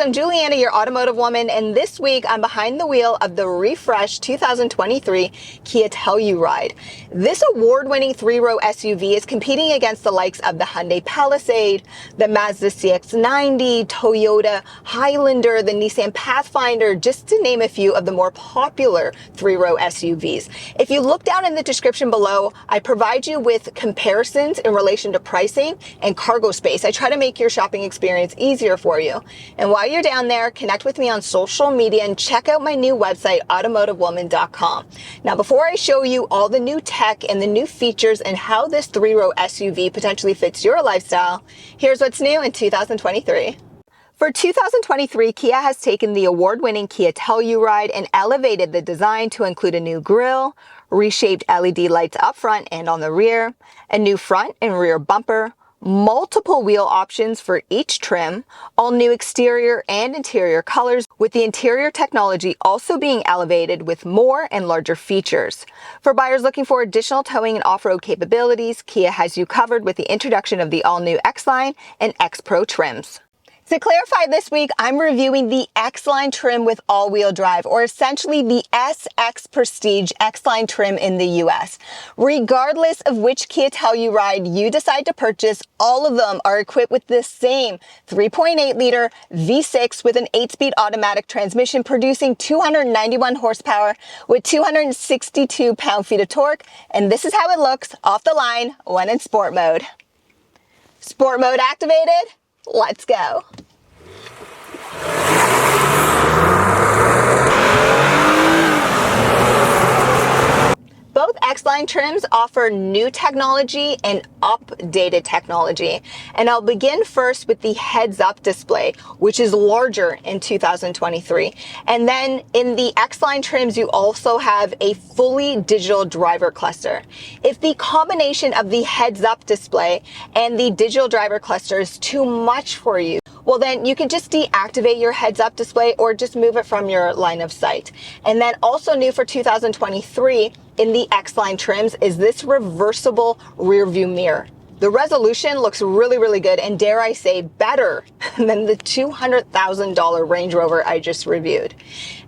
I'm Juliana, your automotive woman, and this week I'm behind the wheel of the refreshed 2023 Kia Telluride. This award-winning three-row SUV is competing against the likes of the Hyundai Palisade, the Mazda CX-90, Toyota Highlander, the Nissan Pathfinder, just to name a few of the more popular three-row SUVs. If you look down in the description below, I provide you with comparisons in relation to pricing and cargo space. I try to make your shopping experience easier for you. And while you're down there, connect with me on social media and check out my new website, automotivewoman.com. Now, before I show you all the new tech and the new features and how this three-row SUV potentially fits your lifestyle, here's what's new in 2023. For 2023, Kia has taken the award-winning Kia Telluride and elevated the design to include a new grille, reshaped LED lights up front and on the rear, a new front and rear bumper, multiple wheel options for each trim, all new exterior and interior colors, with the interior technology also being elevated with more and larger features. For buyers looking for additional towing and off-road capabilities, Kia has you covered with the introduction of the all-new X-Line and X-Pro trims. To clarify, this week, I'm reviewing the X-Line trim with all-wheel drive, or essentially the SX Prestige X-Line trim in the US. Regardless of which Kia Telluride you decide to purchase, all of them are equipped with the same 3.8-liter V6 with an 8-speed automatic transmission producing 291 horsepower with 262 pound-feet of torque, and this is how it looks off the line when in sport mode. Sport mode activated? Let's go. Both X-Line trims offer new technology and updated technology. And I'll begin first with the heads-up display, which is larger in 2023. And then in the X-Line trims, you also have a fully digital driver cluster. If the combination of the heads-up display and the digital driver cluster is too much for you, well, then you can just deactivate your heads-up display or just move it from your line of sight. And then also new for 2023 in the X-Line trims is this reversible rear view mirror. The resolution looks really, really good, and dare I say better than the $200,000 Range Rover I just reviewed.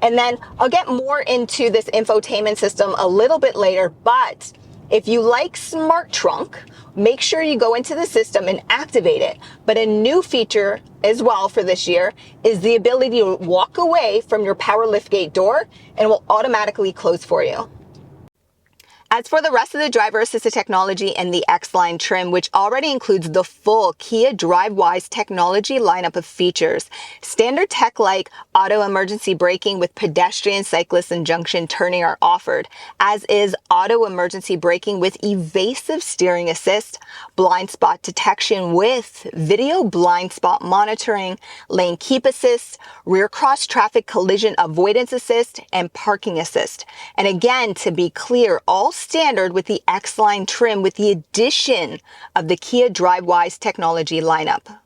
And then I'll get more into this infotainment system a little bit later, but if you like Smart Trunk, make sure you go into the system and activate it. But a new feature as well for this year is the ability to walk away from your power liftgate door and it will automatically close for you. As for the rest of the driver-assisted technology and the X-Line trim, which already includes the full Kia DriveWise technology lineup of features, standard tech like auto emergency braking with pedestrian, cyclist, and junction turning are offered, as is auto emergency braking with evasive steering assist, blind spot detection with video blind spot monitoring, lane keep assist, rear cross traffic collision avoidance assist, and parking assist. And again, to be clear, all standard with the X-Line trim with the addition of the Kia DriveWise technology lineup.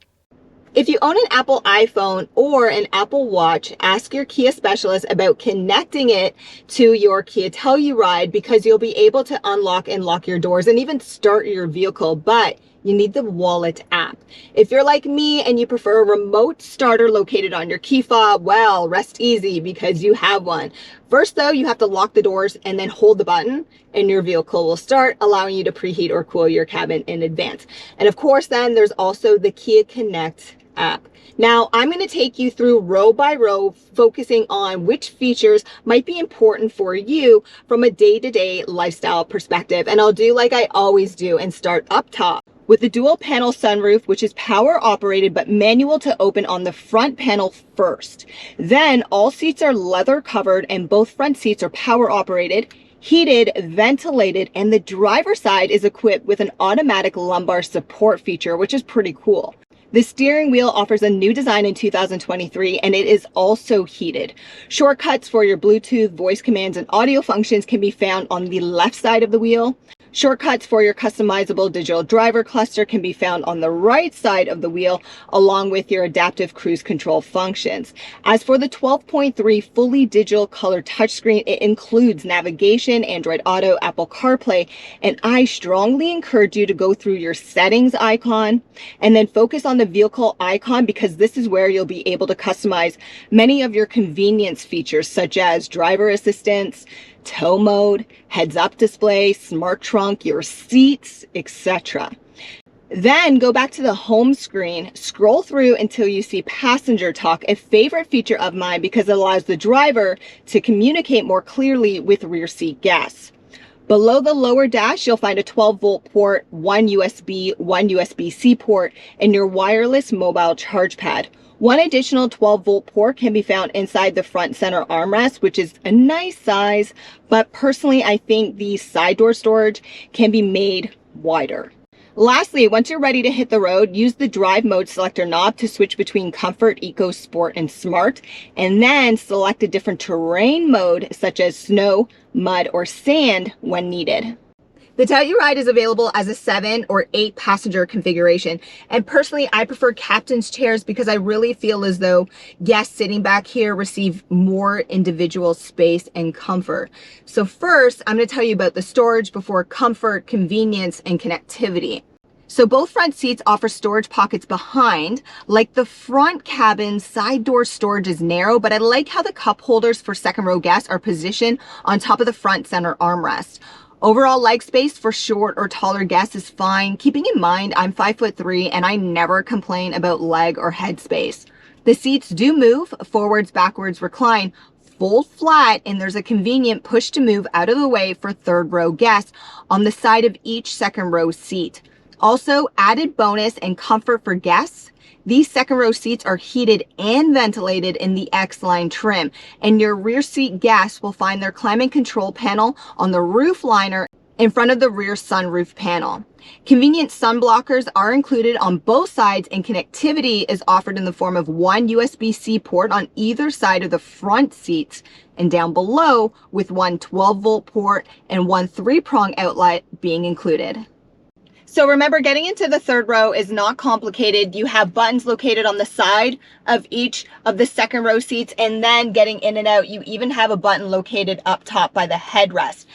If you own an Apple iPhone or an Apple Watch, ask your Kia specialist about connecting it to your Kia Telluride because you'll be able to unlock and lock your doors and even start your vehicle, but you need the Wallet app. If you're like me and you prefer a remote starter located on your key fob, well, rest easy because you have one. First though, you have to lock the doors and then hold the button and your vehicle will start, allowing you to preheat or cool your cabin in advance. And of course, then there's also the Kia Connect app. Now, I'm going to take you through row by row, focusing on which features might be important for you from a day-to-day lifestyle perspective. And I'll do like I always do and start up top with the dual panel sunroof, which is power operated but manual to open on the front panel first. Then all seats are leather covered and both front seats are power operated, heated, ventilated, and the driver's side is equipped with an automatic lumbar support feature, which is pretty cool. The steering wheel offers a new design in 2023, and it is also heated. Shortcuts for your Bluetooth, voice commands, and audio functions can be found on the left side of the wheel. Shortcuts for your customizable digital driver cluster can be found on the right side of the wheel, along with your adaptive cruise control functions. As for the 12.3 fully digital color touchscreen, it includes navigation, Android Auto, Apple CarPlay, and I strongly encourage you to go through your settings icon and then focus on the vehicle icon, because this is where you'll be able to customize many of your convenience features such as driver assistance, tow mode, heads-up display, smart trunk, your seats, etc. Then go back to the home screen, scroll through until you see Passenger Talk, a favorite feature of mine because it allows the driver to communicate more clearly with rear seat guests. Below the lower dash, you'll find a 12-volt port, one USB-C port, and your wireless mobile charge pad. One additional 12-volt port can be found inside the front center armrest, which is a nice size, but personally, I think the side door storage can be made wider. Lastly, once you're ready to hit the road, use the drive mode selector knob to switch between Comfort, Eco, Sport, and Smart, and then select a different terrain mode such as snow, mud, or sand when needed. The Telluride is available as a 7 or 8 passenger configuration. And personally, I prefer captain's chairs because I really feel as though guests sitting back here receive more individual space and comfort. So first, I'm going to tell you about the storage before comfort, convenience, and connectivity. So both front seats offer storage pockets behind. Like the front cabin, side door storage is narrow, but I like how the cup holders for second row guests are positioned on top of the front center armrest. Overall leg space for short or taller guests is fine, keeping in mind I'm 5'3" and I never complain about leg or head space. The seats do move, forwards, backwards, recline, fold flat, and there's a convenient push to move out of the way for third row guests on the side of each second row seat. Also, added bonus and comfort for guests, these second row seats are heated and ventilated in the X-Line trim, and your rear seat guests will find their climate control panel on the roof liner in front of the rear sunroof panel. Convenient sun blockers are included on both sides, and connectivity is offered in the form of one USB-C port on either side of the front seats and down below, with one 12-volt port and one 3-prong outlet being included. So remember, getting into the third row is not complicated. You have buttons located on the side of each of the second row seats, and then getting in and out, you even have a button located up top by the headrest.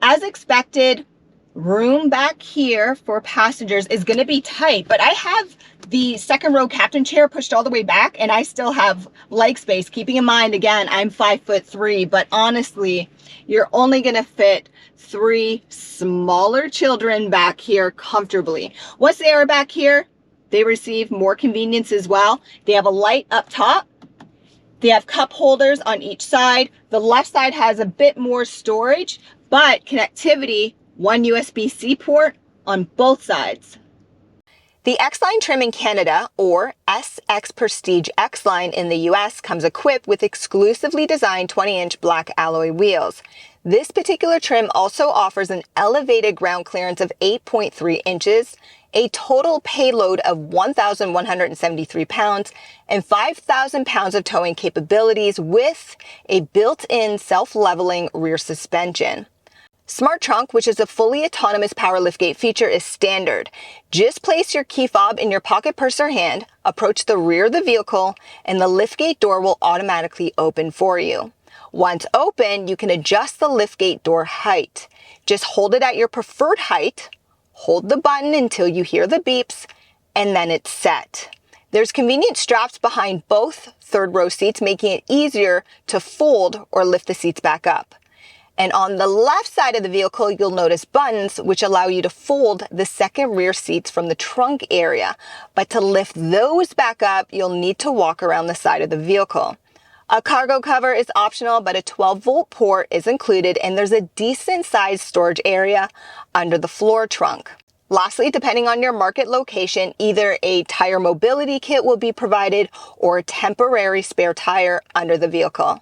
As expected, room back here for passengers is going to be tight, but I have the second row captain chair pushed all the way back, and I still have leg space, keeping in mind, again, I'm 5'3", but honestly, you're only going to fit 3 smaller children back here comfortably. Once they are back here, they receive more convenience as well. They have a light up top. They have cup holders on each side. The left side has a bit more storage, but connectivity, one USB-C port on both sides. The X-Line trim in Canada, or SX Prestige X-Line in the US, comes equipped with exclusively designed 20-inch black alloy wheels. This particular trim also offers an elevated ground clearance of 8.3 inches, a total payload of 1,173 pounds, and 5,000 pounds of towing capabilities with a built-in self-leveling rear suspension. Smart Trunk, which is a fully autonomous power liftgate feature, is standard. Just place your key fob in your pocket purse or hand, approach the rear of the vehicle, and the liftgate door will automatically open for you. Once open, you can adjust the liftgate door height. Just hold it at your preferred height, hold the button until you hear the beeps, and then it's set. There's convenient straps behind both third row seats, making it easier to fold or lift the seats back up. And on the left side of the vehicle, you'll notice buttons which allow you to fold the second rear seats from the trunk area. But to lift those back up, you'll need to walk around the side of the vehicle. A cargo cover is optional, but a 12-volt port is included, and there's a decent sized storage area under the floor trunk. Lastly, depending on your market location, either a tire mobility kit will be provided or a temporary spare tire under the vehicle.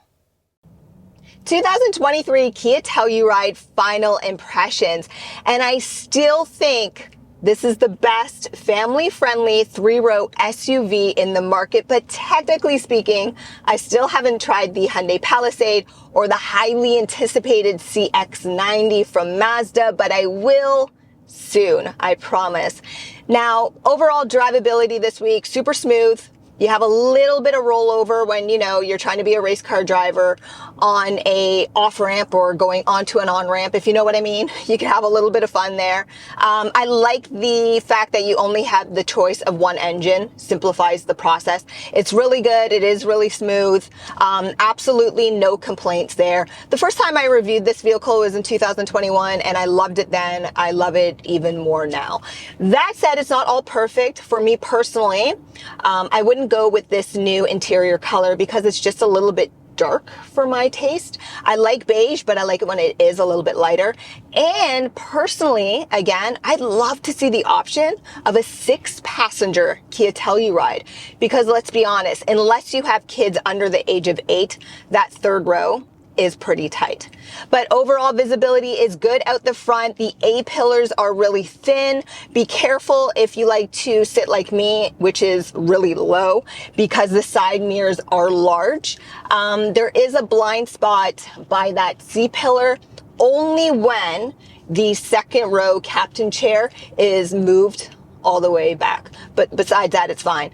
2023 Kia Telluride final impressions, and I still think This is the best family-friendly 3-row SUV in the market, but technically speaking, I still haven't tried the Hyundai Palisade or the highly anticipated CX-90 from Mazda, but I will soon, I promise. Now, overall drivability this week, super smooth. You have a little bit of rollover when, you're trying to be a race car driver on a off ramp or going onto an on ramp, if you know what I mean. You can have a little bit of fun there. I like the fact that you only have the choice of one engine, simplifies the process. It's really good. It is really smooth. Absolutely no complaints there. The first time I reviewed this vehicle was in 2021 and I loved it then. I love it even more now. That said, it's not all perfect. For me personally, I wouldn't go with this new interior color because it's just a little bit dark for my taste. I like beige, but I like it when it is a little bit lighter. And personally, again, I'd love to see the option of a 6-passenger Kia Telluride because let's be honest, unless you have kids under the age of 8, that third row is pretty tight. But overall visibility is good out the front. The A-pillars are really thin. Be careful if you like to sit like me, which is really low, because the side mirrors are large. There is a blind spot by that C-pillar only when the second row captain chair is moved all the way back. But besides that, it's fine.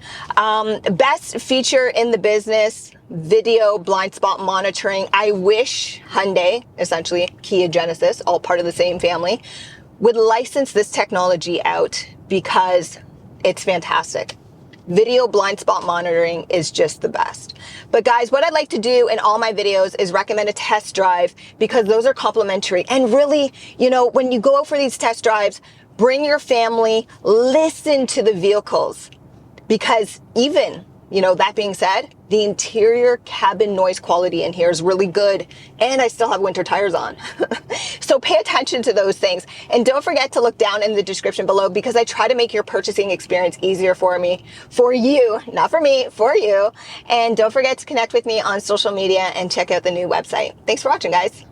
Best feature in the business, video blind spot monitoring. I wish Hyundai, essentially Kia Genesis, all part of the same family, would license this technology out because it's fantastic. Video blind spot monitoring is just the best. But guys, what I'd like to do in all my videos is recommend a test drive because those are complimentary. And really, when you go out for these test drives, bring your family, listen to the vehicles because even, that being said, the interior cabin noise quality in here is really good and I still have winter tires on. So pay attention to those things and don't forget to look down in the description below because I try to make your purchasing experience easier for you, not for me, for you. And don't forget to connect with me on social media and check out the new website. Thanks for watching, guys.